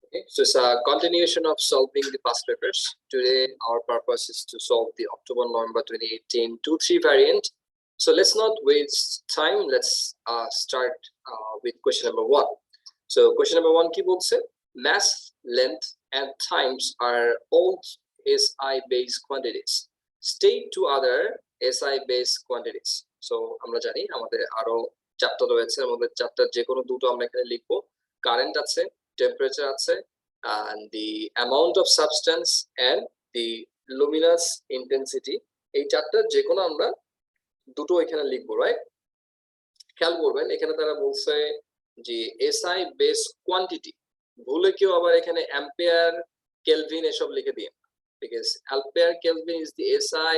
Okay, so it's a continuation of solving the past papers. Today, our purpose is to solve the October-November 2018 2-3 variant. So let's not waste time. Let's start with question number 1. So question number 1 কি বলছে? Mass, length, and times are all SI-based quantities. State two other SI-based quantities. So আমরা জানি আমাদের আরো chapter রয়েছে, আমাদের chapter যে কোনো দুটো আমরা এখানে লিখবো। কারেন্ট আছে, temperature আছে, and the amount of substance and the luminous intensity. এই চ্যাপ্টার যে কোনো আমরা দুটো এখানে লিখবো, রাইট? খেয়াল করবেন এখানে তারা বলছে যে এসআই বেস কোয়ান্টিটি, ভুলে কেউ আবার এখানে অ্যাম্পিয়ার কেলভিন এসব লিখে দিন, because ampere kelvin is the SI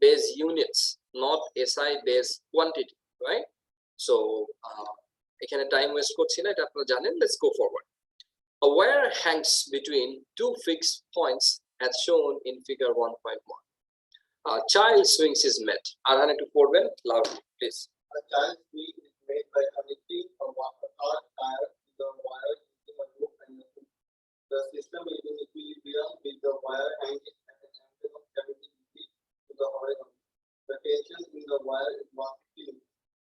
base units, not SI base quantity, right? So এখানে টাইম ওয়েস্ট করছি না, এটা আপনারা জানেন। Let's go forward. A wire hangs between two fixed points as shown in figure 1.1. A child swings his mat. Arhan একটু পড়বেন loudly, please. A child swing is made by connecting a hard tire to the wire using a rope and a hook. The system is in equilibrium with the wire hanging at an angle of 70 degrees to the horizon. The tension in the wire is 150 newtons.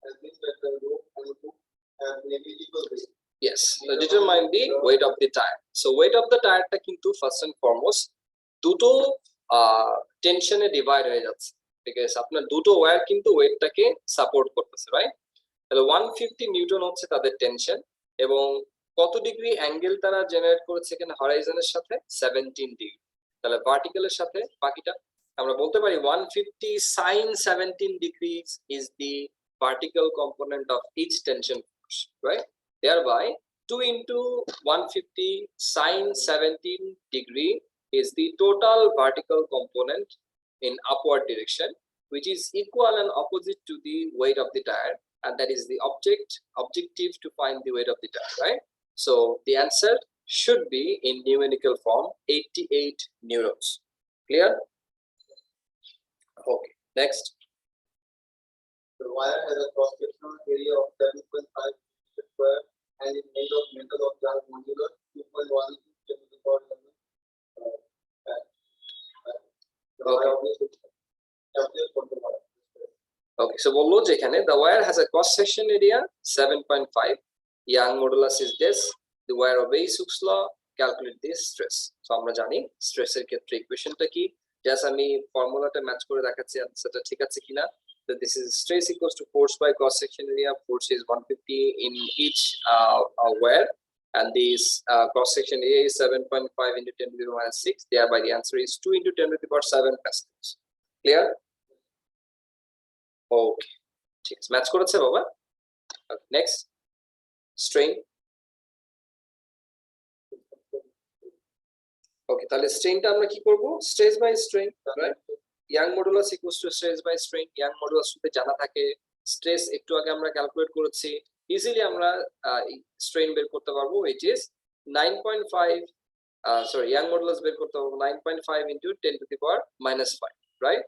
As means that the rope and hook have negligible weight. Yes, so determine the weight of the tire. So weight of the tire টা কিন্তু first and foremost দুটো টেনশনে divide হয়ে যাচ্ছে, because আপনার দুটো wire কিন্তু ওয়েটটাকে support করতেছে, রাইট? তাহলে 150 নিউটন হচ্ছে তাদের টেনশন, এবং কত ডিগ্রি অ্যাঙ্গেল তারা জেনারেট করেছে এখানে হরাইজনের সাথে 17 ডিগ্রি। তাহলে ভার্টিক্যালের সাথে বাকিটা আমরা বলতে পারি 150 sin 17 degrees is the vertical component of each tension force, right? Thereby 2 into 150 sin 17 degree is the total vertical component in upward direction, which is equal and opposite to the weight of the tire, and that is the objective to find the weight of the tire, right? So the answer should be in numerical form 88 newtons. Clear? Okay, next. The wire has a cross-sectional area of 7.5 square and is made of metal of glass modular 2.1 to the power 11. Okay, so বললো যেখানে the wire has a cross section area 7.5, Young modulus is this, the wire obeys Hooke's law, calculate this stress. So আমরা জানি স্ট্রেসের ক্ষেত্রে ইকুয়েশনটা কি, just আমি ফর্মুলাটা match করে দেখাচ্ছি আনসারটা ঠিক আছে কিনা। So this is stress equals to force by cross section area. Force is 150 in each wire, and this cross section area is 7.5 into 10 to the power minus 6. Thereby the answer is 2 into 10 to the power 7 pascals. Clear? Okay, ঠিক আছে, match করেছে বাবা। Next, strain. ওকে, তাহলে স্ট্রেইনটা আমরা কি করব? Stress by strain, right? Young modulus equals to stress by strain. Young modulus যদি জানা থাকে, স্ট্রেস একটু আগে আমরা ক্যালকুলেট করেছি, ইজিলি আমরা স্ট্রেইন বের করতে পারবো, which is 9.5 ইয়াং মডুলাস বের করতে পারবো 9.5 into 10 to the power minus 5, right?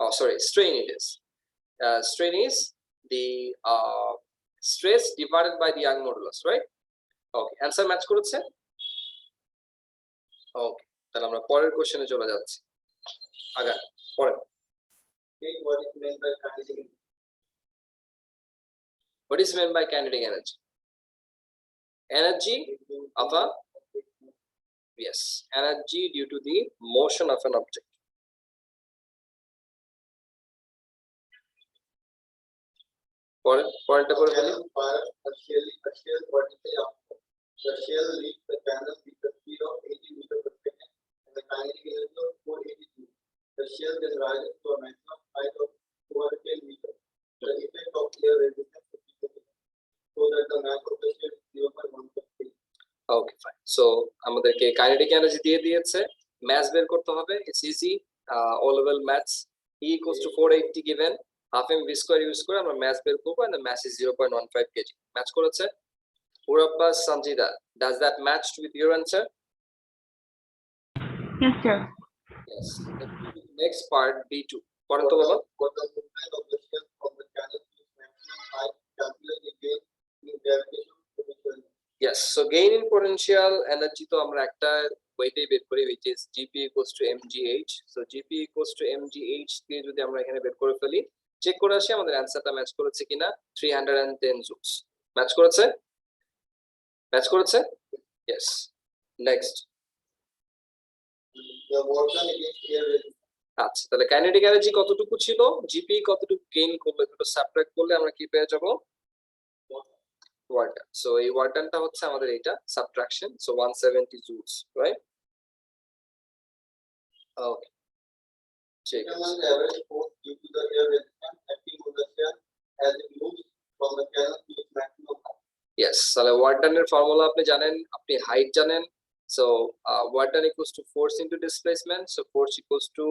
Oh, sorry, strain it is. Strain is the stress divided by the Young modulus, right? Okay, answer match করেছে? Okay, তাহলে আমরা পরের কোশ্চেনে চলে যাচ্ছি। আগে পড়েন। What is meant by kinetic energy? What is meant by kinetic energy? Energy of a, yes, energy due to the motion of an object. Point about fire a shell vertically upward. The shell leaves the cannon with the speed of 80 meters per second and the kinetic energy of 480 joules. The shell then rises to a maximum height of 210 meters. The effect of air resistance is significant, so that the mass of the shell is 0.153. Okay, fine. So আমাদেরকে kinetic energy দিয়ে দিয়েছে, mass বের করতে হবে। It's easy, O level maths. E equals to 480 given, half m v square u square, আমরা mass বের করব, and the mass is 0.15 kg. Match করেছে? Urabba Sanjida, does that match with your answer? Yes, sir. Yes. Next part, B2. পড়েন তো বাবা। For the movement of the shell from the cannon to its maximum height, calculate again in gravitation potential. Yes, so gain in potential energy তো আমরা একটা ওয়েটেই বের করি, which is GP equals to mgh. So GP equals to mgh দিয়ে যদি আমরা এখানে বের করে ফেলি, চেক করে আসি আমাদের অ্যান্সারটা ম্যাচ করেছে কিনা। 310 জুলস ম্যাচ করেছে, ম্যাচ করেছে। Yes, next. The work done against air resistance. আচ্ছা, তাহলে কাইনেটিক এনার্জি কতটুকু ছিল, জিপি কতটুকু গেইন করলে, দুটো সাবট্রাক্ট করলে আমরা কি পেয়ে যাব, ওয়ার্ক ডান। সো এই ওয়ার্ক ডানটা হচ্ছে আমাদের এটা সাবট্রাকশন, সো 170 জুলস, রাইট? ওকে, ঠিক আছে। Determine the average force due to the air resistance acting on the shell as it moves from the cannon to its maximum height. Yes, তাহলে work ডানের formula আপনি জানেন, আপনি height জানেন। So work done equals to force into displacement, so force equals to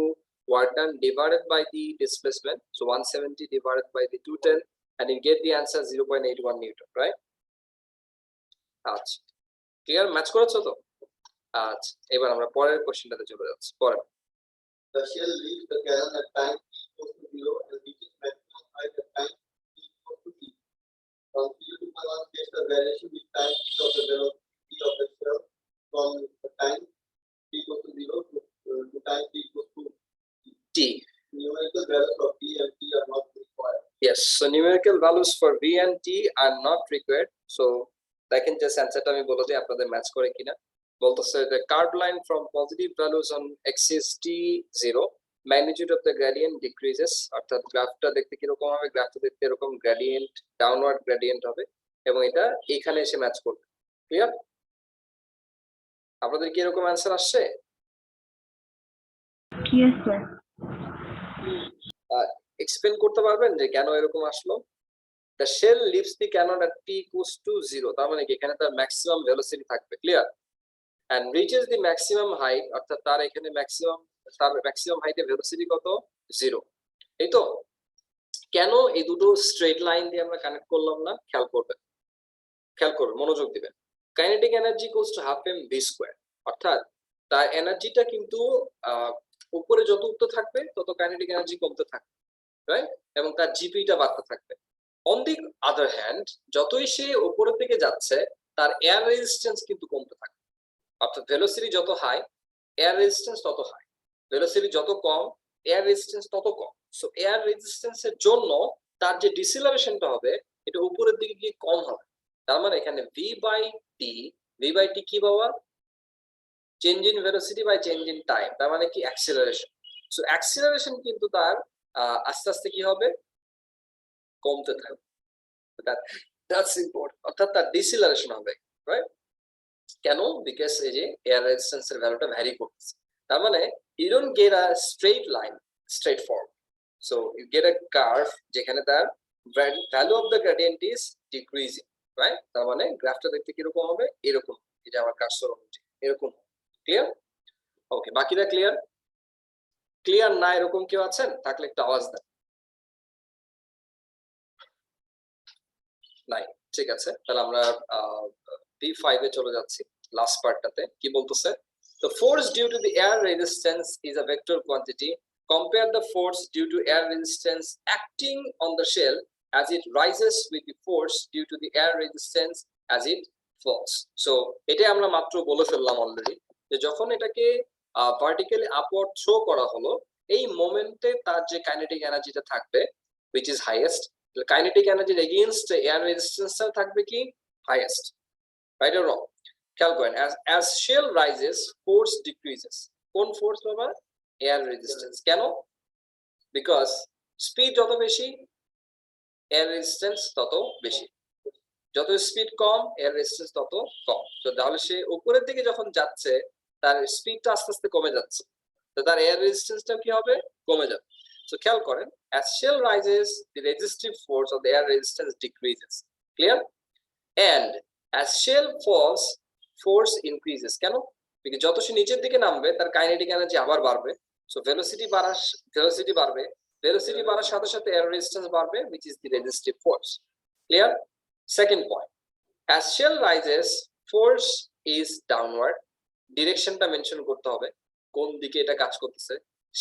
work done divided by the displacement, so 170 divided by the 210, and you get the answer 0.81 newton, right? আচ্ছা, clear, match করেছো তো? আচ্ছা, এবার আমরা পরের কোশ্চেনটাতে চলে যাচ্ছি। পরের, The shell leaves the cannon at time t equals to 0 and reaches maximum height at time t equals to t. From 0 to 1 gets the variation with time t of the velocity of the shell from the time t equals to 0 to time t equals to t. Numerical values of v and t are not required. Yes, so numerical values for v and t are not required. So দেখেন যে অ্যান্সারটা আমি বলে দিই আপনাদের match করে কিনা। বলতেছে the curved line from positive values on axis t0, magnitude of the gradient decreases, অর্থাৎ গ্রাফটা দেখতে কিরকম হবে, গ্রাফটা দেখতে এরকম গ্রেডিয়েন্ট, ডাউনওয়ার্ড গ্রেডিয়েন্ট হবে, এবং এটা এখানে এসে ম্যাচ করবে। ক্লিয়ার? আপনাদের কি এরকম অ্যান্সার আসছে? Yes, sir. এক্সপ্লেন করতে পারবেন যে কেন এরকম আসলো? The shell leaves the cannon at t equals to 0, তার মানে কি এখানে তার ম্যাক্সিমাম ভেলোসিটি থাকবে, clear, and reaches the maximum height, অর্থাৎ তার এখানে ম্যাক্সিমাম হাইটে ভেলোসিটি কত, 0। এই তো, কেন এই দুটো স্ট্রেট লাইন দিয়ে আমরা কানেক্ট করলাম না, খেয়াল করবেন, মনোযোগ দিবেন। Kinetic energy equals to half m v square, অর্থাৎ তার এনার্জিটা কিন্তু উপরে যত উঠতে থাকবে তত কাইনেটিক এনার্জি কমতে থাকবে, রাইট, এবং তার জিপিটা বাড়তে থাকবে। অন দি আদার হ্যান্ড, যতই সে উপরের দিকে যাচ্ছে তার এয়ার রেজিস্ট্যান্স কিন্তু কমতে থাকবে, অর্থাৎ ভেলোসিটি যত হাই এয়ার রেজিস্ট্যান্স তত হাই, ভেলোসিটি যত কম এয়ার রেজিস্ট্যান্স তত কম। সো এয়ার রেজিস্ট্যান্সের জন্য তার যে ডিসেলারেশনটা হবে এটা উপরের দিকে গিয়ে কম হবে। তার মানে এখানে ভি বাই টি কি বাবা, change in velocity by change in time, তার মানে কি অ্যাক্সিলারেশন। সো অ্যাক্সিলারেশন কিন্তু তার আস্তে আস্তে কি হবে, কমতে থাকবে, দ্যাটস ইম্পর্টেন্ট, অর্থাৎ তার ডিসেলারেশন হবে, রাইট? কেন? বিকজ এই যে এয়ার রেজিস্ট্যান্সের ভ্যালুটা ভ্যারি করতেছে, তার মানে you don't get a straight line, straight form, so you get a curve যেখানে তার value of the gradient is decreasing, right? তার মানে গ্রাফটা দেখতে কিরকম হবে, এরকম, এটা আমার কার্সর অনুযায়ী এরকম, ক্লিয়ার? ওকে, বাকিটা ক্লিয়ার? ক্লিয়ার না এরকম কেউ আছেন? থাকলে একটু আওয়াজ দেন। নাই, ঠিক আছে, তাহলে আমরা B5 এ চলে যাচ্ছি, লাস্ট পার্টটাতে। কি বলতেছে? The force due to the air resistance is a vector quantity. Compare the force due to air resistance acting on the shell as it rises with the force due to the air resistance as it falls. So এটা আমরা মাত্র বলে ফেললাম already, যে যখন এটাকে vertically upward throw করা হলো, এই মোমেন্টে তার যে কাইনেটিক এনার্জিটা থাকবে which is highest, কাইনেটিক এনার্জির এগেইনস্ট এয়ার রেজিস্ট্যান্সটা থাকবে কি, হাইয়েস্ট, রাইট অর রং? খেয়াল করেন, as shell rises force decreases, কোন ফোর্স বাবা, এয়ার রেজিস্ট্যান্স। কেন? বিকজ স্পিড যত বেশি এয়ার রেজিস্ট্যান্স তত বেশি, যত স্পিড কম এয়ার রেজিস্ট্যান্স তত কম। তো তাহলে সে উপরের দিকে যখন যাচ্ছে তার স্পিডটা আস্তে আস্তে কমে যাচ্ছে, তো তার এয়ার রেজিস্ট্যান্সটা কি হবে, কমে যাবে। So খেয়াল করেন, as shell rises the resistive force of the air resistance decreases, clear, and as shell falls force increases. কেন? because যত সে নিচের দিকে নামবে তার কাইনেটিক এনার্জি আবার বাড়বে, সো ভেলোসিটি বাড়বে, ভেলোসিটি বাড়ার সাথে সাথে এয়ার রেজিস্ট্যান্স বাড়বে, which is the resistive force, clear? Second point, as shell rises force is downward, ডিরেকশনটা মেনশন করতে হবে, কোন দিকে এটা কাজ করতেছে।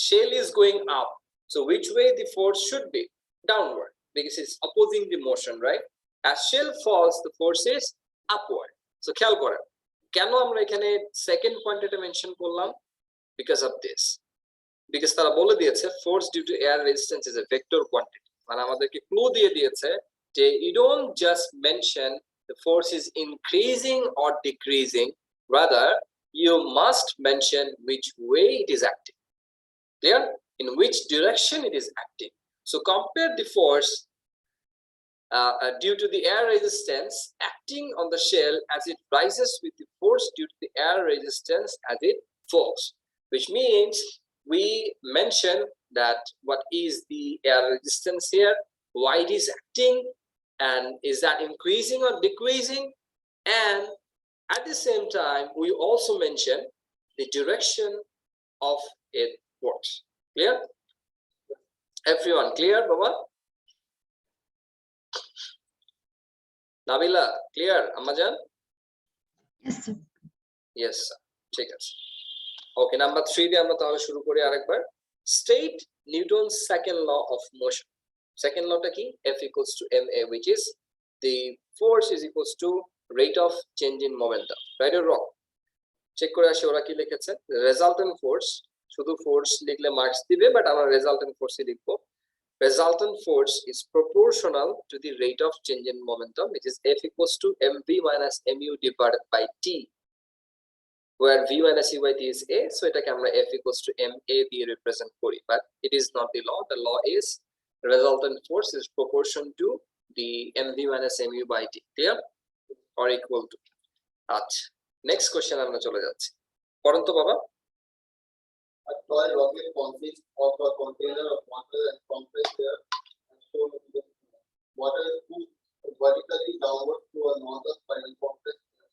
shell is going up, so which way the force should be, downward, because it's opposing the motion, right? As shell falls the force is upward, so খেয়াল করেন কেন আমরা এখানে সেকেন্ড পয়েন্ট এটা মেনশন করলাম, বিকজ অফ দিস, বিকজ তারা বলে দিয়েছে force due to air resistance is a vector quantity, মানে আমাদেরকে ক্লু দিয়ে দিয়েছে যে you don't just mention the force is increasing or decreasing, rather you must mention which way it is acting, clear, in which direction it is acting. So compare the force due to the air resistance acting on the shell as it rises with the force due to the air resistance as it falls, which means we mention that what is the air resistance here, why it is acting, and is that increasing or decreasing, and at the same time we also mention the direction of its force. Clear? Everyone clear, Baba? Nabila, clear? Ammajan? Yes, sir. Yes, sir. ঠিক আছে। Okay, number 3 দিয়ে আমরা তাহলে শুরু করি আরেকবার। State Newton's second law of motion. Second law টা কি? F equals to ma, which is the force is equals to rate of change in momentum. Right or wrong? Check করে আসি ওরা কি লিখেছে। Resultant force, শুধু force লিখলে marks দিবে, বাট আমরা resultant force লিখবো। Resultant force is proportional to the rate of change in momentum, which is F equals to mv minus mu divided by t, where v minus u by t is a, so এটাকে আমরা F equals to ma দিয়ে represent করি, but it is not the law. The law is resultant force is proportion to the mv minus mu by t, clear, or equal to. আচ্ছা, next question আমরা চলে যাচ্ছি, পড়েন তো বাবা। A toy rocket consists of a container of water and compressed air and stored in the water is pushed vertically downward through a nozzle by the compressed air.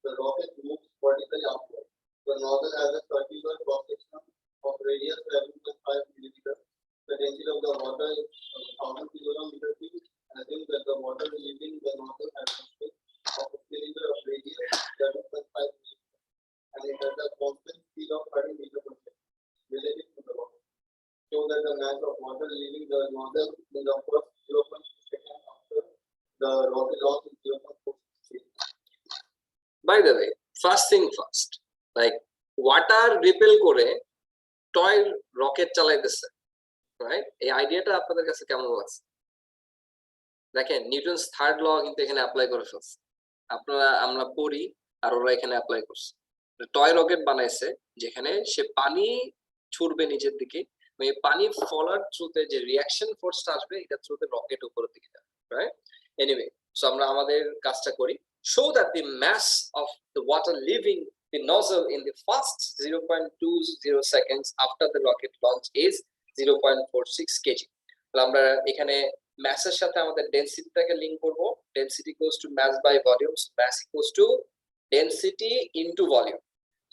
The rocket moves vertically upward. The nozzle has a circular cross-section of radius 7.5 millimeter. The density of the water is 1000 kilometer cube. Assume that the water leaving the nozzle has a space of a cylinder of radius 7.5 millimeter, and it has a constant speed of 30 meter per second related to the water. Show that the mass of water leaving the nozzle in the first 0.2 seconds after the rocket launch is 0.4 seconds. By the way, first thing first, like water repel করে toy rocket চালাইতেছে, right? এই আইডিয়াটা আপনাদের কাছে কেমন লাগছে? দেখেন Newton's third ল কিন্তু এখানে অ্যাপ্লাই করে ফেলছে, আপনারা আমরা পড়ি আর ওরা এখানে অ্যাপ্লাই করছে। টয় রকেট বানাইছে যেখানে সে পানি ছুড়বে নিচের দিকে, এই পানি ফলার থ্রুতে যে রিঅ্যাকশন ফোর্সটা আসবে এটা থ্রুতে রকেট উপরের দিকে যাবে, রাইট? এনিওয়ে, সো আমরা আমাদের কাজটা করি। Show that the mass of the water leaving the nozzle in the first 0.20 seconds after the rocket launch is 0.46 kg. তাহলে আমরা এখানে mass-এর সাথে আমাদের ডেনসিটিটাকে লিংক করব। Density equals to mass by volume, so mass equals to density into volume.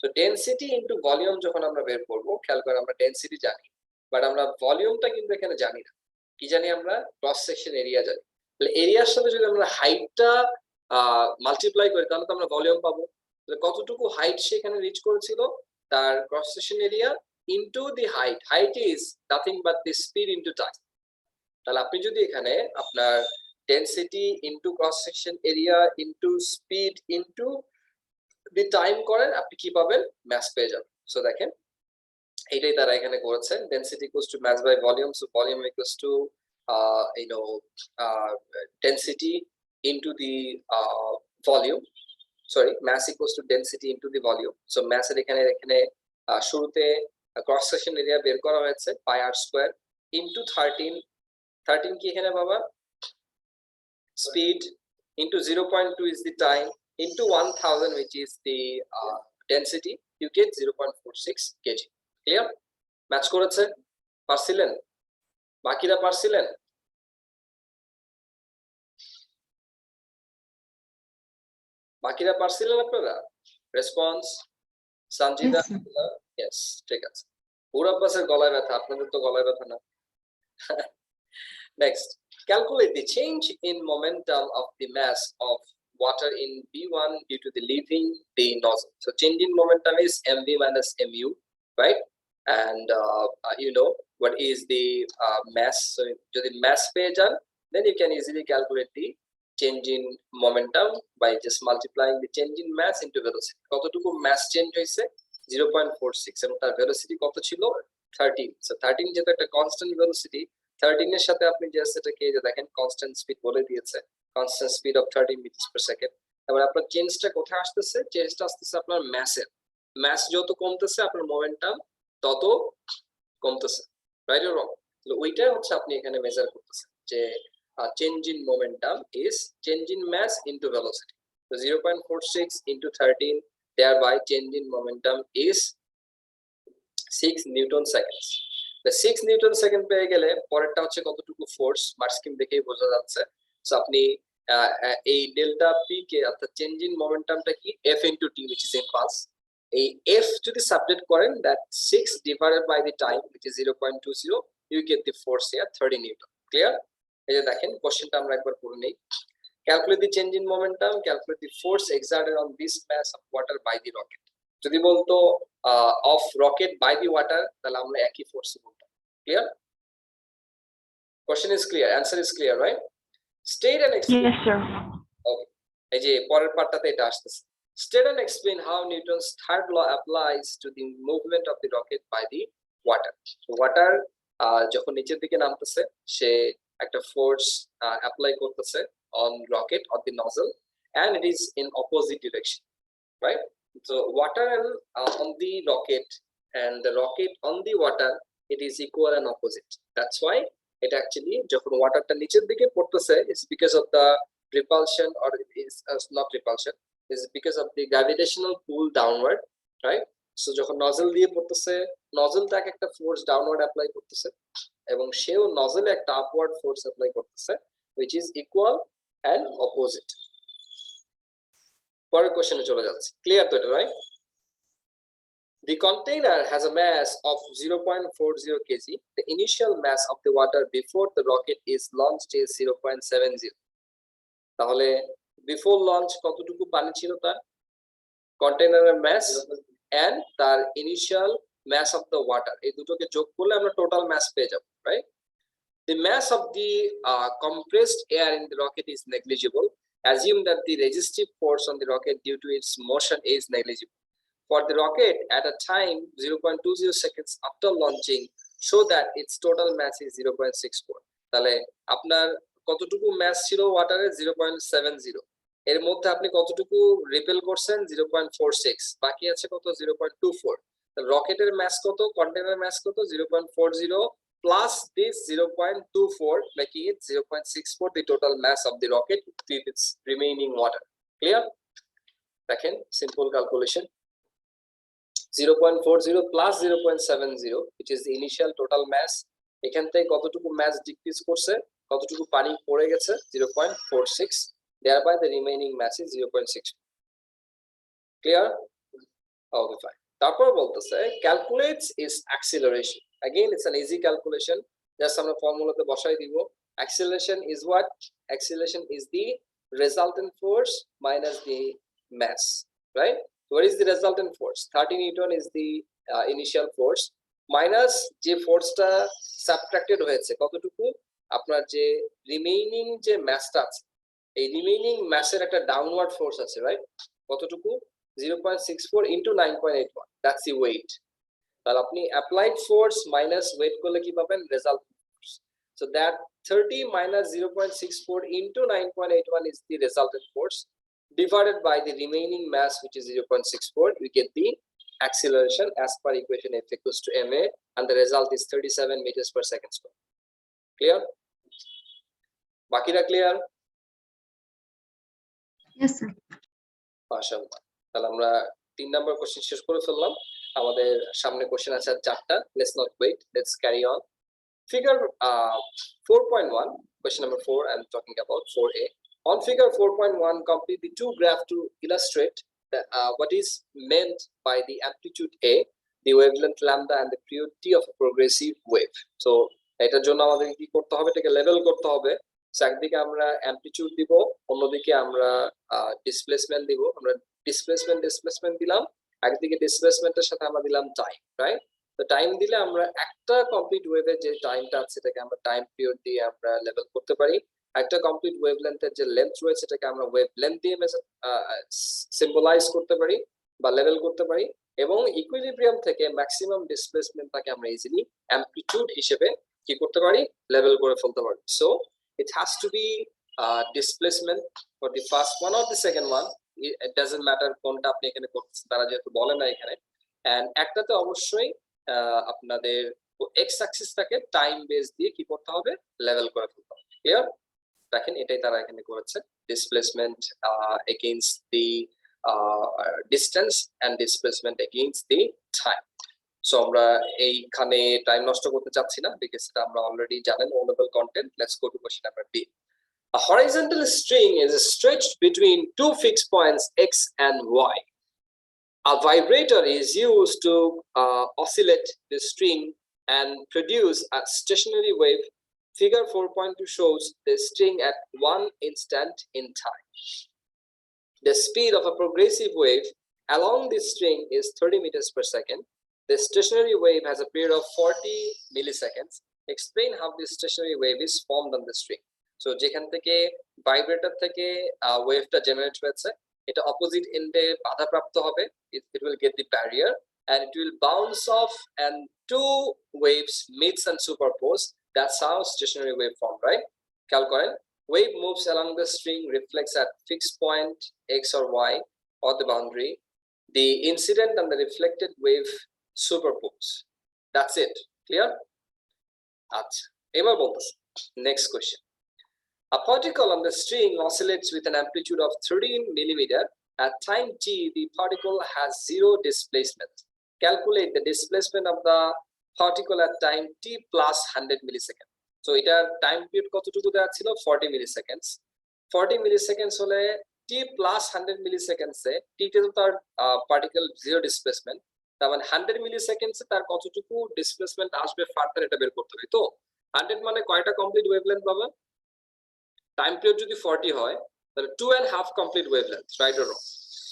So density into volume যখন আমরা বের করব, খেয়াল করে আমরা ডেনসিটি জানি, বাট আমরা ভলিউমটা কিন্তু এখানে জানি না। কি জানি আমরা? ক্রস সেকশন এরিয়া জানি। তাহলে এরিয়ার সাথে যদি আমরা হাইটটা মাল্টিপ্লাই করি তাহলে তো আমরা ভলিউম পাবো। তাহলে কতটুকু হাইট সেখানে রিচ করেছিল, তার cross section area into the height. Height is nothing but the speed into time. তাহলে আপনি যদি এখানে আপনার density into cross section area into speed into the time করেন, আপনি কি পাবেন? ম্যাস পেয়ে যাবেন। সো দেখেন এটাই তারা এখানে করেছে, density equals to mass by volume, so volume equals to density into the volume, sorry, mass equals to density into the volume. So mass এর এখানে শুরুতে ক্রস সেকশন এরিয়া বের করা হয়েছে পাই আর স্কয়ার ইনটু 13 কি এখানে বাবা? Speed into 0.2 is the time into 1000 which is the density, you get 0.46 kg. Clear? Match করেছে? পারছিলেন? বাকিরা পারছিলেন? বাকিরা পারছিলেন আপনারা? রেসপন্স সঞ্জিদা? ইয়েস, ঠিক আছে। পুরো আব্বাসের গলায় ব্যথা, আপনাদের তো গলায় ব্যথা না। Next, calculate the change in momentum of the mass of water in V1 due to the leaving the nozzle. So change in momentum is mv minus mu, right? And you know what is the mass. So যদি mass পেয়ে যান, then you can easily calculate the change in momentum by just multiplying the change in mass into velocity. কতটুকু mass change হয়েছে 0.46 এবং তার velocity কত ছিল 13. So 13 যেটা একটা constant velocity, 13 এর সাথে আপনি জাস্ট এটাকে যে দেখেন constant speed বলে দিয়েছে, constant speed of 30 meters per second. এবার আপনার চেঞ্জটা কোথায় আসতেছে? চেঞ্জটা আসতেছে আপনার mass-এর। mass যত কমতেছে আপনার momentum তত কমতেছে, রাইট অর রং? তো ওইটাই হচ্ছে আপনি এখানে মেজার করতেছেন যে change in momentum is change in mass into velocity. So 0.46 into 13, thereby change in momentum is 6 Newton seconds. The 6 Newton second পেয়ে গেলে পরেরটা হচ্ছে কতটুকু ফোর্স, মাস স্কিম দেখেই বোঝা যাচ্ছে। সো আপনি এই ডেল্টা পি কে অর্থাৎ চেঞ্জ ইন মোমেন্টামটা কি f into t which is impulse, এই f যদি সাবজেক্ট করেন that 6 divided by the time which is 0.20, you get the force here 30 Newton. Clear? এই যে দেখেন কোশ্চেনটা আমরা একবার পড়ে নেই। Calculate the change in momentum, calculate the force exerted on this mass of water by the rocket. যদি বলতো of rocket by the water তাহলে আমরা একই ফোর্স বলতাম। Clear? Question is clear, answer is clear, right? State and explain. Yes, sir. Okay, এই যে পরের পার্টটাতে এটা আসতেছে। State and explain how Newton's third law applies to the movement of the rocket by the water. Water যখন নিচের দিকে নামতেছে সে একটা ফোর্স অ্যাপ্লাই করতেছে on rocket or the nozzle and it is in opposite direction, right? So water on the rocket and the rocket on the water, it is equal and opposite. That's why it actually যখন ওয়াটারটা নিচের দিকে পড়তেছে is because of the repulsion, or it is not repulsion, is because of the gravitational pull downward, right? So যখন nozzle দিয়ে পড়তেছে নজলটাকে একটা force downward apply করতেছে এবং সেও নজলে একটা আপওয়ার্ড ফোর্স অ্যাপ্লাই করতেছে which is equal and opposite. পরের কোশ্চেনে চলে যাচ্ছে। ক্লিয়ার তো এটা, right? The container has a mass of 0.40 kg. The initial mass of the water before the rocket is launched is 0.70. তাহলে বিফোর লঞ্চ কতটুকু পানি ছিল তার? কন্টেইনারের mass and তার initial mass of the water, এই দুটোকে যোগ করলে আমরা টোটাল mass পেয়ে যাব, right? The mass of the compressed air in the rocket is negligible. Assume that the resistive force on the rocket due to its motion is negligible. For the rocket at a time 0.20 seconds after launching, show that its total mass is 0.64. তাহলে আপনার কতটুকু mass ছিল ওয়াটারে 0.70, এর মধ্যে আপনি কতটুকু repel করছেন 0.46, বাকি আছে কত 0.24। রকেটের mass কত, কন্টেইনারের mass কত 0.40 plus this 0.24, making it 0.64 the total mass of the rocket with its remaining water. Clear? দেখেন simple calculation, 0.40 plus 0.70 which is the initial total mass, এখান থেকে কতটুকু mass ডিক্রিজ করছে, কতটুকু পানি পড়ে গেছে 0.46, thereby the remaining mass is 0.6. Clear? Okay, fine. তারপর বলতেছে calculates its acceleration. Again it's an easy calculation, just আমরা ফর্মুলাতে বসাই দিব। Acceleration is what? Acceleration is the resultant force minus the mass, right? What is the resultant force? 30 Newton is the initial force minus যে ফোর্সটা subtracted হয়েছে কতটুকু, আপনার যে remaining যে মাসটা আছে এই রিমেইনিং মাসের একটা ডাউনওয়ার্ড ফোর্স আছে, রাইট? কতটুকু 0.64 into 9.81, that's the weight. তাহলে আপনি অ্যাপ্লাইড ফোর্স মাইনাস ওয়েট করলে কি পাবেন? Resultant force. So that 30 minus 0.64 into 9.81 is the resultant force divided by the remaining mass which is 0.64, we get the acceleration as per equation F equals to ma, and the result is 37 meters per second square. Clear? বাকিটা clear? Yes, sir. মাশাআল্লাহ। তাহলে আমরা 3 number question শেষ করে ফেললাম। আমাদের সামনে question আছে 4টা। Let's not wait, let's carry on. Figure 4.1, question number 4, I'm talking about 4a. On figure 4.1, complete the two graphs to illustrate what is meant by the amplitude A, the wavelength lambda, and the period t of a progressive wave. So এটার জন্য আমাদের কি করতে হবে? এটাকে level করতে হবে। একদিকে আমরা অ্যামপ্লিটিউড দিব, অন্যদিকে আমরা ডিসপ্লেসমেন্ট দিব। আমরা ডিসপ্লেসমেন্ট দিলাম, একদিকে ডিসপ্লেসমেন্টের সাথে আমরা দিলাম টাইম, রাইট? তো টাইম দিলে আমরা একটা কমপ্লিট ওয়েভের যে টাইমটা আছে সেটাকে আমরা টাইম পিরিয়ড দিয়ে আমরা লেভেল করতে পারি। একটা কমপ্লিট ওয়েভলেন্থের যে লেন্থ রয়েছে এটাকে আমরা ওয়েভলেন্থ দিয়ে সিম্বলাইজ করতে পারি বা লেভেল করতে পারি, এবং ইকুইলিব্রিয়াম থেকে ম্যাক্সিমাম ডিসপ্লেসমেন্টটাকে আমরা ইজিলি অ্যামপ্লিটিউড হিসেবে কি করতে পারি, লেভেল করে ফেলতে পারি। So it has to be displacement for the first one or the second one, it doesn't matter কোনটা আপনি এখানে করতেছেন, তারা যেহেতু বলে না এখানে। এন্ড একটাতে অবশ্যই আপনাদের এক্স অ্যাক্সিসটাকে টাইম বেস দিয়ে কি করতে হবে, লেভেল করে ফেলতে হবে। ক্লিয়ার? দেখেন এটাই তারা এখানে করেছে, displacement against the distance and displacement against the time. So আমরা এইখানে টাইম নষ্ট করতে চাচ্ছি না, বিকজ এটা আমরা অলরেডি জানেন O level content. Let's go to question number B. A horizontal string is stretched between two fixed points x and y. A vibrator is used to oscillate the string and produce a stationary wave. Figure 4.2 shows the string at one instant in time. The speed of a progressive wave along this string is 30 meters per second. The stationary wave has a period of 40 milliseconds. Explain how this stationary wave is formed on the string. So যেখান থেকে vibrator থেকে ওয়েভটা generate হয়েছে, এটা opposite এন্ডে বাধাপ্রাপ্ত হবে, it will get the barrier and it will bounce off and two waves meets and superpose. That's how stationary wave form, right? খেয়াল করেন, wave moves along the string, reflects at fixed point x or y or the boundary. The incident and the reflected wave superpose. That's it. Clear? আচ্ছা, এবার বলতেছি next question. A particle on the string oscillates with an amplitude of 13 millimeter. At time t, the particle has zero displacement. Calculate the displacement of the particle at time t plus 100 milliseconds. So এটার time period কতটুকু দেওয়া ছিল, 40 milliseconds. 40 milliseconds হলে t plus 100 milliseconds এ t তে তো তার particle zero displacement, তার মানে 100 milliseconds এ তার কতটুকু ডিসপ্লেসমেন্ট আসবে ফার্দার এটা বের করতে হবে। তো 100 মানে কয়টা কমপ্লিট ওয়েভলেন্থ পাবেন? টাইম পিরিয়ড যদি 40 হয় তাহলে 2.5 complete wavelength, right or wrong?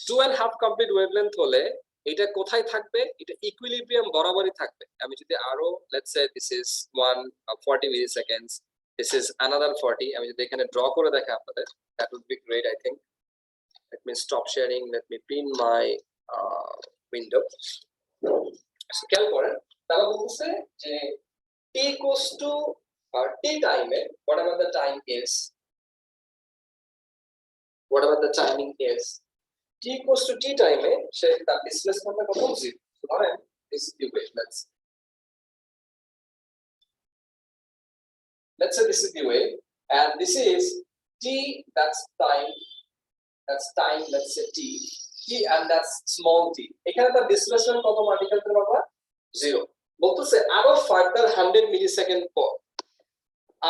2.5 complete wavelength হলে এটা কোথায় থাকবে, এটা ইকুইলিব্রিয়াম বরাবরই থাকবে। আমি যদি আরো let's say this is 40 milliseconds, this is another 40, আমি যদি এখানে ড্র করে দেখাই আপনাদের, that would be great I think. Let me stop sharing, let me pin my window. So খেয়াল করেন, তারা বলছে যে t equals to t time A whatever the time is, whatever the timing is, t equals to t time এ সে তার ডিসপ্লেসমেন্টটা কত, 0। ধরেন this is the wave, let's say this is the wave and this is t, that's time, let's say t and that's small t। এখানে তার displacement কত particle তে বাবা, 0। বলতেছে আরো ফার্দার 100 মিলিসেকেন্ড পর,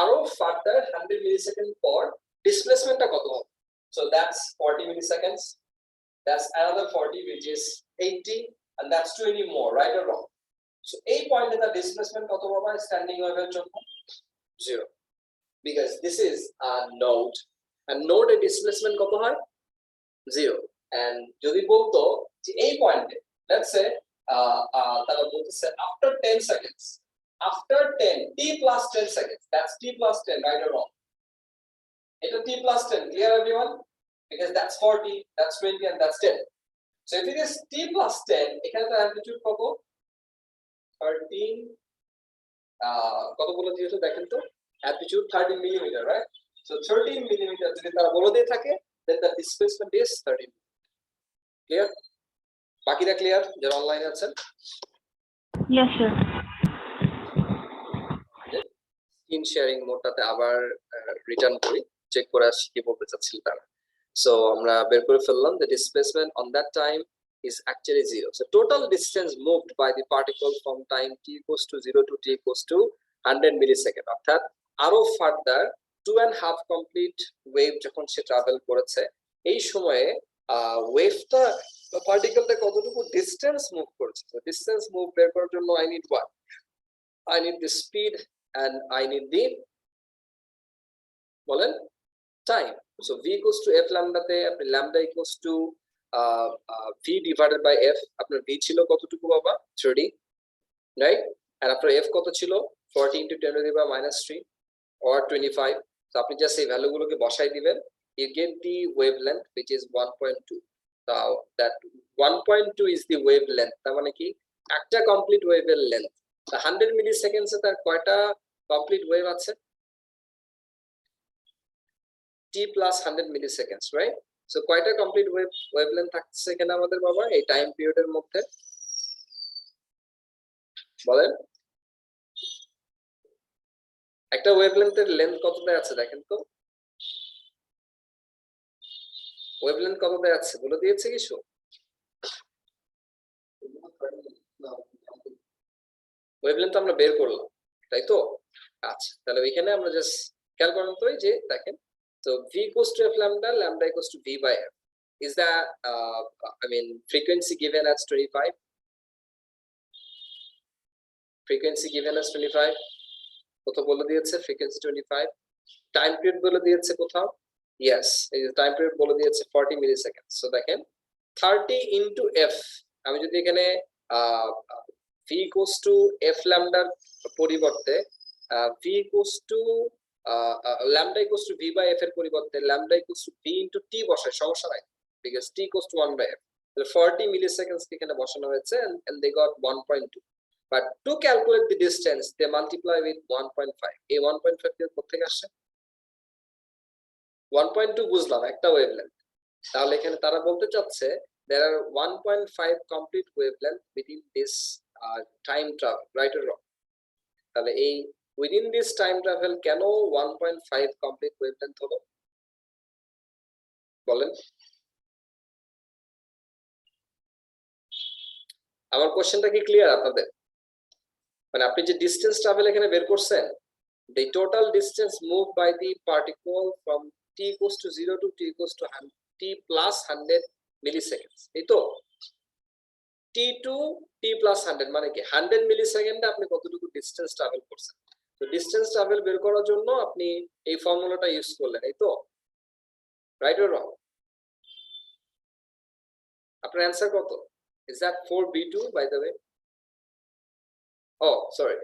আরো ফার্দার 100 মিলিসেকেন্ড পর ডিসপ্লেসমেন্টটা কত হবে? So that's 40 milliseconds, that's another 40 which is 80 and that's 20 more, right or wrong? So এই পয়েন্টে the displacement কত হবে স্ট্যান্ডিং ওয়েভের জন্য? 0, because this is a node and node এর displacement কত হয়? 0। and যদি বলতো যে এই পয়েন্টে let's say তারা বলতেছে after 10 seconds, after 10 t plus 10 seconds, that's t plus 10, right or wrong? It's t plus 10, clear everyone? Because that's 40, that's 20 and that's 10. So if it is t plus 10, এখানে তো amplitude কত, 13 কত বলে দিয়েছে দেখেন তো, amplitude 13 millimeter, right? So 13 millimeter যদি তারা বলে দিয়ে থাকে, then the displacement is 13। clear? বাকিটা ক্লিয়ার যারা অনলাইনে আছেন? Yes, sir. স্ক্রিন শেয়ারিং মোডটাতে আবার রিটার্ন করি, চেক করে আসি কি বলতে চাচ্ছিল তারা। সো আমরা বের করে ফেললাম the displacement on that time is actually 0. So total distance moved by the particle from time t equals to 0 to t equals to 100 millisecond, অর্থাৎ আরো ফার্দার 2.5 কমপ্লিট ওয়েভ যখন সে ট্রাভেল করেছে, এই সময়ে ওয়েভটা পার্টিকেলটা কতটুকু ডিসটেন্স মুভ করেছে। তো ডিসটেন্স মুভ বের করার জন্য I need what? I need the speed and I need the বলেন time. So v equals to f lambda তে আপনি lambda equals to v divided by f, আপনার v ছিল কতটুকু বাবা, 30, right? আর আপনার f কত ছিল, 40 into 10 to the power minus 3 or 25। তো আপনি জাস্ট এই ভ্যালুগুলোকে বসাই দিবেন, you get the wavelength which is 1.2. Now that 1.2 is the wavelength, তার মানে কি একটা কমপ্লিট ওয়েভের লেন্থ। 100 মিলিসেকেন্ডস এ তার কয়টা কমপ্লিট ওয়েভ আছে? t plus 100 milliseconds, right? So কয়টা কমপ্লিট ওয়েভলেন্থ থাকছে এখানে আমাদের বাবা এই টাইম পিরিয়ডের মধ্যে, বলেন? একটা ওয়েভলেন্থের লেন্থ কতটা আছে দেখেন তো, ওয়েভলেন্থ কতটা আছে বলে দিয়েছে কিছু? ওয়েভলেন্থ আমরা বের করলাম, তাই তো? আচ্ছা, তাহলে এখানে আমরা জাস্ট খেয়াল করেন তো, এই যে দেখেন, so v equals to f lambda, lambda equals to v by f. Is that I mean frequency given as 25? Frequency given as 25, কোথাও বলে দিয়েছে frequency 25, টাইম পিরিয়ড বলে দিয়েছে কোথাও, yes, এই যে টাইম পিরিয়ড বলে দিয়েছে 40 মিলিসেকেন্ড। সো দেখেন 30 into f, আমি যদি এখানে v equals to f lambda পরিবর্তে v equals to lambda equals to v by f এর পরিবর্তে lambda equals to v into t বসাই, সমস্যা নাই, because t equals to 1 by f, তাহলে 40 milliseconds এখানে বসানো হয়েছে and they got 1.2. But to calculate the distance, they multiply with 1.5. এই 1.5 থেকে কোথা থেকে আসছে? 1.2 বুঝলাম একটা ওয়েভলেন্থ, তাহলে এখানে তারা বলতে চাচ্ছে there are 1.5 complete wavelength within this time travel, right or wrong? তাহলে এই within this time travel কেন 1.5 complete wavelength হলো বলেন? আমার কোশ্চেনটা কি ক্লিয়ার আপনাদের? মানে আপনি যে ডিসটেন্স ট্রাভেল এখানে বের করছেন, the total distance moved by the particle from t equals to 0 to t equals to t plus 100 milliseconds, এই তো? t to t plus 100 মানে কি 100 মিলিসেকেন্ডে আপনি কতটুকু ডিসটেন্স ট্রাভেল করছেন। তো ডিসটেন্স ট্রাভেল বের করার জন্য আপনি এই ফর্মুলাটা ইউজ করলেন, এই তো? Right or wrong? আপনার অ্যানসার কত? Is that 4b2 by the way? Oh sorry,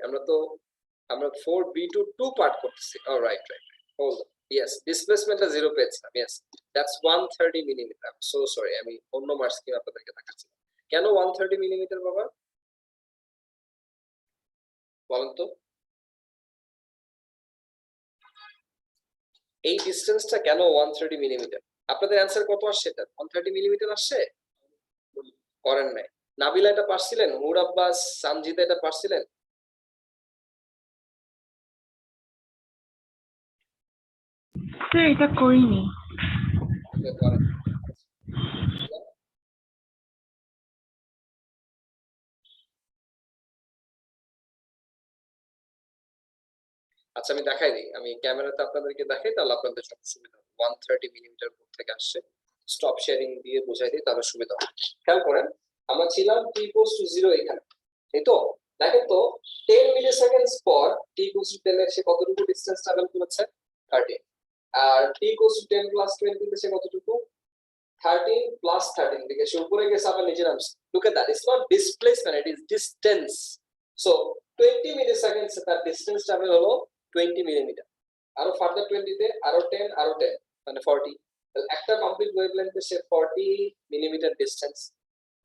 আমরা 4b2 2 পার্ট করতেছি। Oh right right, hold on, yes, ডিসপ্লেসমেন্টটা 0 পেয়েছিলাম, yes, that's 130 millimetre. I am so sorry, আমি অন্য মার্কস কি আপনাদেরকে দেখাচ্ছি। কেন 130 মিলিমিটার বাবা বলেন তো? এই ডিসটেন্সটা কেন 130 মিলিমিটার? আপনাদের অ্যানসার কত আসছে? এটা 130 মিলিমিটার আসছে? করেন নাই? নাবিলা এটা পারছিলেন? হুর আব্বাস, সানজিদা এটা পারছিলেন? স্যার এটা করিনি। করেন। আচ্ছা আমি দেখাই দিই, আমি ক্যামেরাতে আপনাদেরকে দেখাই, তাহলে আপনাদের সব সুবিধা হবে। 130 মিলিমিটার থেকে আসছে, স্টপ শেয়ারিং দিয়ে বোঝাই দিই, তাহলে সুবিধা হবে। খেয়াল করেন, আমরা ছিলাম t equals to 0 এখানে, এই তো? দেখেন তো 10 মিলিসেকেন্ডস পর t equals to 10 এর সে কতটুকু ডিসটেন্স ট্রাভেল করেছে? 30। আর t equals to 10 plus 20 তে সে কতটুকু? 13 plus 13 থেকে সে উপরে গেছে, আবার নিচে নামছে। Look at that, it's not displacement, it is distance. So 20 milliseconds তার ডিসটেন্স ট্রাভেল হলো 20 মিলিমিটার, আরো ফার্দার 20 তে আরো 10 আরো 10 মানে 40, তাহলে একটা কমপ্লিট ওয়েভলেন্থে say 40 millimetre distance,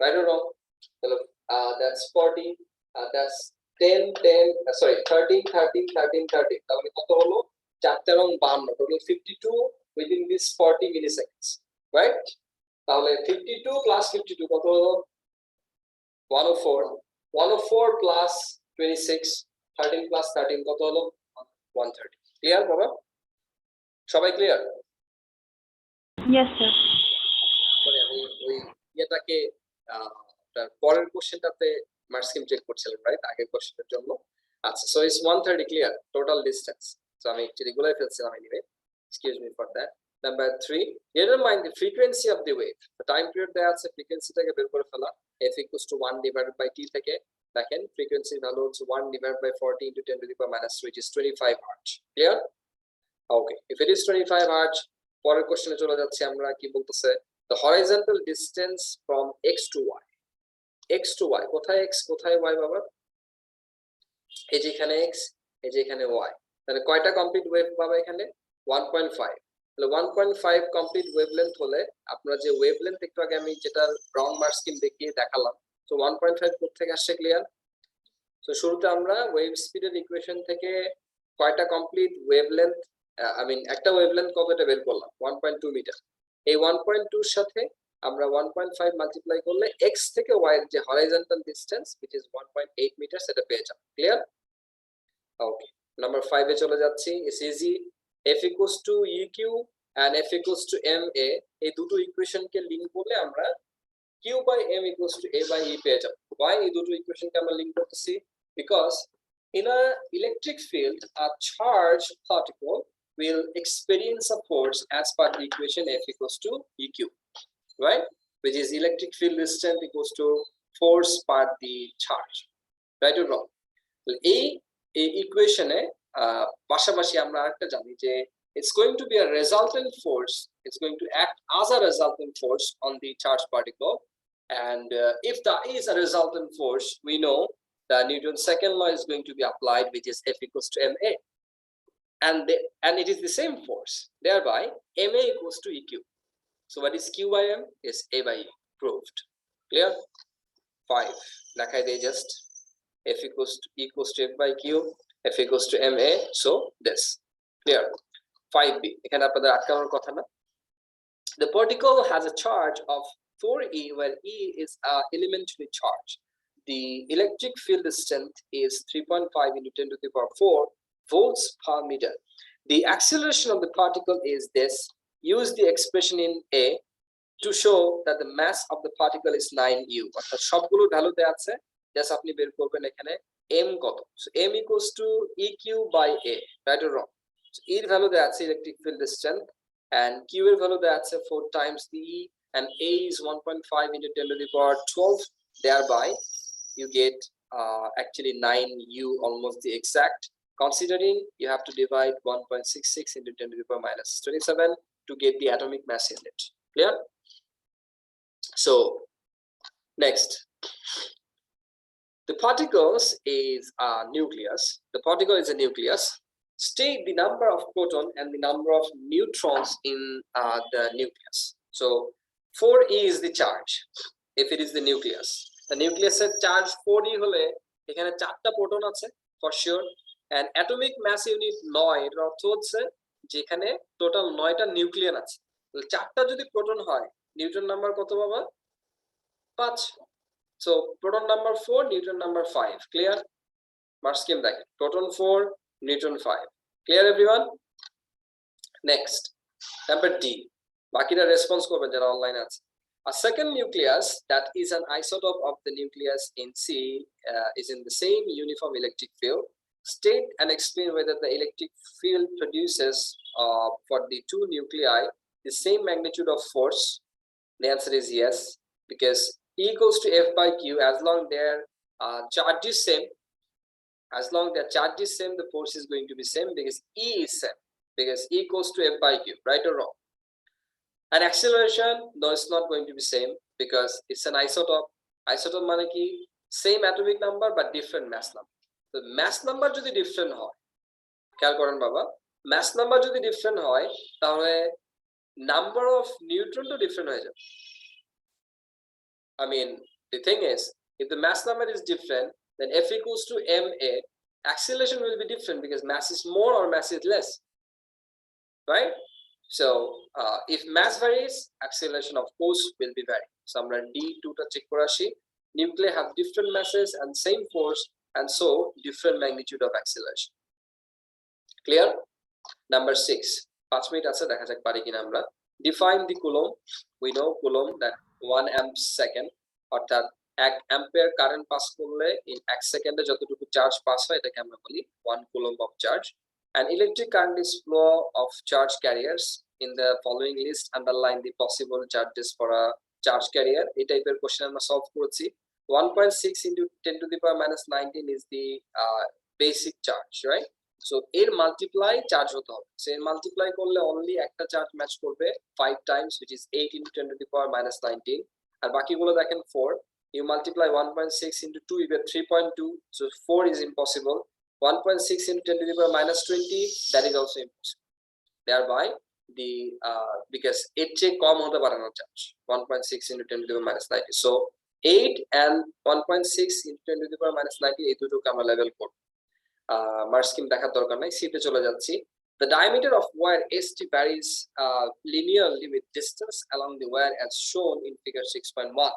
right or wrong? তাহলে দ্যাটস 40, দ্যাটস 10 10 সরি 13 13 13 13, তাহলে কত হলো? 4 এবং 52, টোটাল 52 উইদিন দিস 40 মিলিসেকেন্ডস, রাইট? তাহলে 52 প্লাস 52 কত হলো? 104, 104 প্লাস 26, 13 প্লাস 13 কত হলো? 130। ক্লিয়ার বাবা? সবাই ক্লিয়ার? Yes sir. মানে আমি ওই ইয়েটাকে পরের কোশ্চেনটাতে মার্ক স্কিম চেক করছিলাম, রাইট? আগের কোশ্চেনের জন্য। আচ্ছা, so it's 130 clear total distance. So আমি একটু গুলাই ফেলছিলাম, anyway excuse me for that. Number 3, determine the frequency of the wave. The time period দেয়া আছে, ফ্রিকোয়েন্সিটাকে বের করে ফেলা। f equals to 1 divided by t থেকে দেখেন ফ্রিকোয়েন্সি ভ্যালু হচ্ছে 1 divided by 40 into 10 to the power minus 3, which is 25 hertz. Clear? Okay, if it is 25 hertz, পরের কোশ্চেনে চলে যাচ্ছি আমরা। কি বলতেছে? The horizontal distance from x to y. x to y, কোথায় x কোথায় y বাবা? এই যে এখানে x, এই যে এখানে y, তাহলে কয়টা কমপ্লিট ওয়েভ বাবা এখানে? 1.5 তাহলে 1.5 কমপ্লিট ওয়েভলেন্থ হলে আপনারা যে ওয়েভলেন্থ একটু আগে আমি যেটা ব্রাউন মার্ক স্কিম দেখিয়ে দেখালাম, তো 1.5 কোথা থেকে আসছে ক্লিয়ার? তো শুরুতে আমরা ওয়েভ স্পিডের ইকুয়েশন থেকে কয়টা কমপ্লিট ওয়েভলেন্থ একটা ওয়েভলেন্থ কতটা বের করলাম 1.2 মিটার। এই 1.2 এর সাথে আমরা 1.5 মাল্টিপ্লাই করলে x থেকে y এর যে horizontal distance which is 1.8 metre সেটা পেয়ে যাব। ক্লিয়ার? ওকে, নাম্বার 5 এ চলে যাচ্ছি। It's easy. f equals to eq and f equals to ma, এই দুটো ইকুয়েশনকে লিংক করলে আমরা q by m equals to a by e পেয়ে যাব। why এই দুটো ইকুয়েশনকে আমরা লিংক করতেছি? because in a electric field a charged particle will experience a force as per the equation f equals to eq, right, which is electric field distance equals to force per the charge, right or wrong? এই ইকুয়েশনে পাশাপাশি আমরা আরেকটা জানি যে it's going to be a resultant force, it's going to act as a resultant force on the charged particle, and if that is a resultant force, we know the Newton's second law is going to be applied, which is F equals to ma, and it is the same force, thereby ma equals to eq. So what is q by m? Is a by e. Proved. Clear? 5 দেখাই দেই just F equals to F by Q, F equals to ma, so this. Clear? 5b এখানে আপনাদের আটকানোর কথা না। The particle has a charge of 4e, where e is elementary charge. The electric field strength is 3.5 into 10 to the power 4 volts per meter. The acceleration of the particle is this. Use the expression in A to show that the mass of the particle is 9u. অর্থাৎ সবগুলো ভ্যালুতে আছে, just আপনি বের করবেন এখানে m কত। So m equals to eq by a, right or wrong? So e এর ভ্যালু দেয়া আছে electric field strength, and q এর ভ্যালু দেয়া আছে 4 times the e, and a is 1.5 into 10 to the power 12, thereby you get actually 9u, almost the exact. Considering you have to divide 1.66 into 10 to the power minus 27 to get the atomic mass unit. Clear? So next, the particles is a nucleus. The particle is a nucleus. State the number of proton and the number of neutrons in the nucleus. So 4e is the charge if it is the nucleus. The nucleus charge 4e হলে এখানে 4টা proton আছে for sure, and atomic mass unit 9 এর অর্থ হচ্ছে যেখানে total 9টা nucleon আছে। তাহলে 4টা যদি প্রোটন হয় নিউটন নাম্বার কত বাবা? 5. So proton number 4, neutron number 5. Clear? Mark scheme দেখেন, proton 4, neutron 5. Clear everyone? Next, number D. বাকিরা রেসপন্স করবেন যারা অনলাইনে আছে। A second nucleus that is an isotope of the nucleus in C is in the same uniform electric field. State and explain whether the electric field produces for the two nuclei the same magnitude of force. The answer is yes, because E equals to F by Q as long their charge is same. As long their charge is same, the force is going to be same because E is same. Because E equals to F by Q, right or wrong? And acceleration, no, it's not going to be same because it's an isotope. Isotope মানে কি? Same atomic number but different mass number. So mass number যদি different হয়, খেয়াল করেন বাবা, mass number যদি different হয় তাহলে number of neutron তো different হয়ে যাবে। I mean, the thing is, if the mass number is different, then F equals to ma, acceleration will be different because mass is more or mass is less, right? So if mass varies, acceleration of course will be varying. So আমরা D2 টা check করে আসি। Nuclei have different masses and same force, and so different magnitude of acceleration. Clear? Number 6. 5 minute আছে, দেখা যাক পারি কিনা আমরা। Define the coulomb. We know coulomb that 1 amp second, অর্থাৎ 1 অ্যাম্পিয়ার কারেন্ট পাস করলে in 1 সেকেন্ডে যতটুকু চার্জ পাস হয় এটাকে আমরা বলি 1 coulomb of charge. An electric current is flow of charge carriers. In the following list, underline the possible charges for a charge carrier. এই টাইপের কোশ্চেন আমরা সলভ করেছি। 1.6 into 10 to the power minus 19 is the basic charge, right? So এর multiply charge হতে হবে। So এর multiply করলে only একটা চার্জ ম্যাচ করবে 5 times, which is 8 into 10 to the power minus 19, আর বাকিগুলো দেখেন 4. You multiply 1.6 into 2, you get 3.2. So 4 is impossible. 1.6 into 10 to the power minus 20, that is also impossible. thereby the because এর চেয়ে কম হতে পারে না charge 1.6 into 10 to the power minus 90 so 8 and 1.6 into 10 to the power minus 90 এই দুটোকে আমরা level করব mark scheme দেখার দরকার নাই সিতে চলে যাচ্ছি the diameter of wire ST varies linearly with distance along the wire as shown in figure 6.1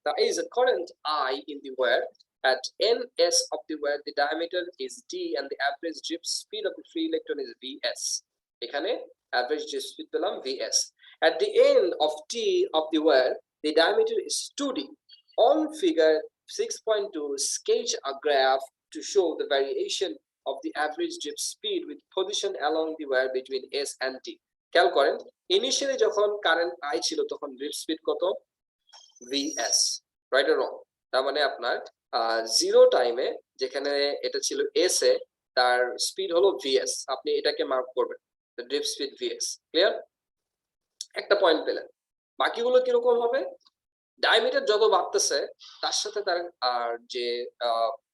there is a current I in the wire at ns of the wire the diameter is d and the average drip speed of the free electron is vs এখানে average drip speed পেলাম vs at the end of t of the wire the diameter is 2d on figure 6.2 sketch a graph to show the variation of the average drip speed with position along the wire between s and t খেয়াল করেন initially যখন current I ছিল তখন drip speed কত vs right or wrong তার মানে আপনার zero টাইমে যেখানে এটা ছিল এস এ তার স্পিড হলো vs আপনি এটাকে মার্ক করবেন the drip speed vs clear একটা পয়েন্ট পেলেন বাকিগুলো কিরকম হবে ডায়ামিটার যত বাড়তেছে তার সাথে তার যে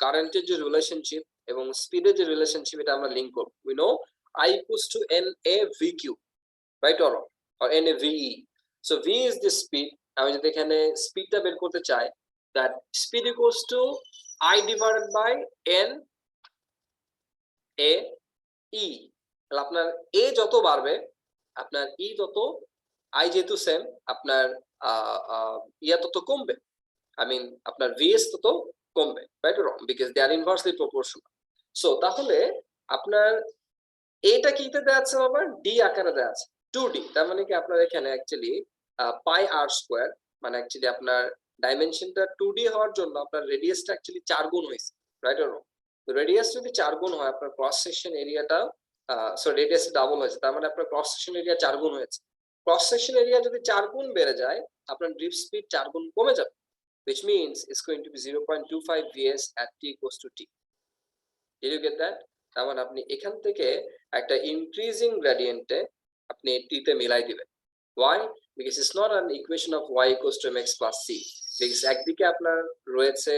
কারেন্টের যে রিলেশনশিপ এবং স্পিডের যে রিলেশনশিপ এটা আমরা লিংক করব we know I equals to NA VQ right or wrong or NA VE so V is the speed আমি যদি এখানে স্পিডটা বের করতে চাই that speed equals to I divided by N A E তাহলে আপনার A যত বাড়বে আপনার E তত I যেহেতু সেম আপনার ইয়া তত কমবে I mean আপনার VS তত কমবে right or wrong because they are inversely proportional so তাহলে আপনার এটা কিতে দেয়া আছে বাবা D আকারে দেয়া আছে 2D তার মানে কি আপনার এখানে অ্যাকচুয়ালি পাই r স্কয়ার মানে অ্যাকচুয়ালি আপনার ডাইমেনশনটা 2D হওয়ার জন্য আপনার রেডিয়াসটা অ্যাকচুয়ালি 4 গুণ হইছে রাইট অর রং তো রেডিয়াস যদি 4 গুণ হয় আপনার ক্রস সেকশন এরিয়াটা সো রেডিয়াস ডাবল হয়েছে তার মানে আপনার ক্রস সেকশন এরিয়া 4 গুণ হয়েছে ক্রস সেকশন এরিয়া যদি 4 গুণ বেড়ে যায় আপনার ড্রিপ স্পিড 4 গুণ কমে যাবে which means it's going to be 0.25 vs at t equals to t did you get that তার মানে আপনি এখান থেকে একটা ইনক্রিজিং গ্রেডিয়েন্টে আপনি t তে মিলাই দিবেন why because it's not an equation of y equals to mx plus c because একদিকে আপনার রয়েছে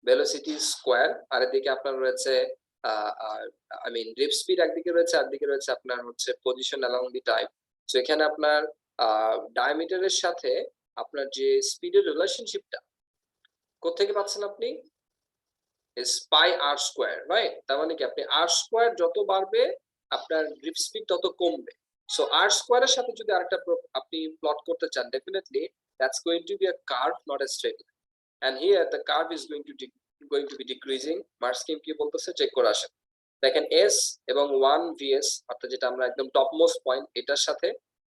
velocity স্কয়ার আর এদিকে আপনার রয়েছে I mean drip speed একদিকে রয়েছে আর দিকে রয়েছে আপনার হচ্ছে position along the time so এখানে আপনার ডায়ামিটারের সাথে আপনার যে স্পিডের রিলেশনশিপটা কোথা থেকে পাচ্ছেন আপনি is pi r square right তার মানে কি আপনি r square যত বাড়বে আপনার ড্রিপ স্পিড তত কমবে so r square এর সাথে যদি আরেকটা আপনি প্লট করতে চান definitely that's going to be a curve not a straight line and here the curve is going to be decreasing mark scheme কি বলতেছে চেক করে আসেন দেখেন s এবং 1 vs অর্থাৎ যেটা আমরা একদম টপ মোস্ট পয়েন্ট এটার সাথে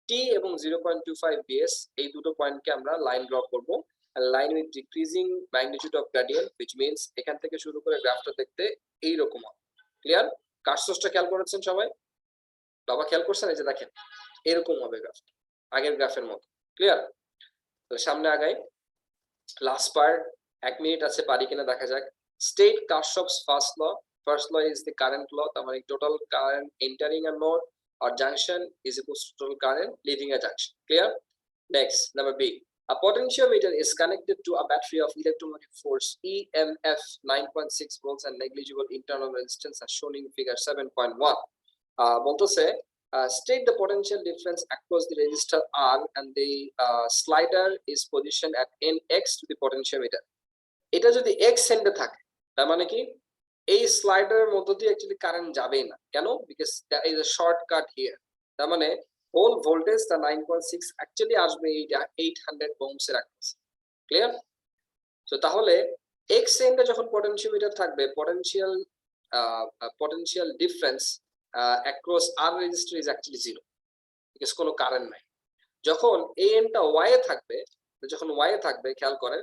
t এবং 0.25 vs এই দুটো পয়েন্টকে আমরা লাইন ড্র করব and line with decreasing magnitude of gradient which means এখান থেকে শুরু করে গ্রাফটা দেখতে এই রকম হবে ক্লিয়ার কার্সসটা খেয়াল করেছেন সবাই বাবা খেয়াল করছেন এই যে দেখেন এরকম হবে গ্রাফটা আগের গ্রাফের মতো ক্লিয়ার তো সামনে আগাই লাস্ট পার্ট 1 মিনিট আছে পারি কিনা দেখা যাক state কার্সস's first law is the current law তার মানে total current entering a node or junction is equal to total current leaving a junction clear next number b a potentiometer is connected to a battery of electromotive force EMF 9.6 volts and negligible internal resistance as shown in figure 7.1 বলতেছে state the potential difference across the resistor R and the slider is positioned at nx to the potentiometer এটা যদি x এন্ডে থাকে তার মানে কি এই স্লাইডারের মধ্য দিয়ে অ্যাকচুয়ালি কারেন্ট যাবে না কেন because there is a shortcut here তার মানে হোল ভোল্টেজটা 9.6 অ্যাকচুয়ালি আসবে এইটা 800 ohms এর across ক্লিয়ার সো তাহলে x এন্ডে যখন পটেনশিওমিটার থাকবে potential difference across R resistor is actually 0 because কোনো কারেন্ট নাই যখন এই এন্ডটা y এ থাকবে যখন y এ থাকবে খেয়াল করেন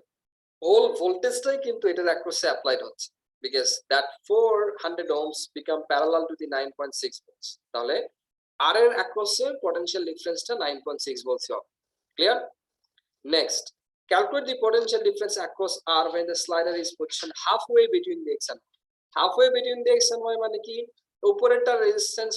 হোল ভোল্টেজটাই কিন্তু এটার across এ অ্যাপ্লাইড হচ্ছে because that 400 ohms become parallel to the 9.6 volts তাহলে R এর across এর potential difference টা 9.6 volts হবে clear next calculate the potential difference across R when the slider is positioned halfway between the x and y halfway between the x and y মানে কি উপরেরটা resistance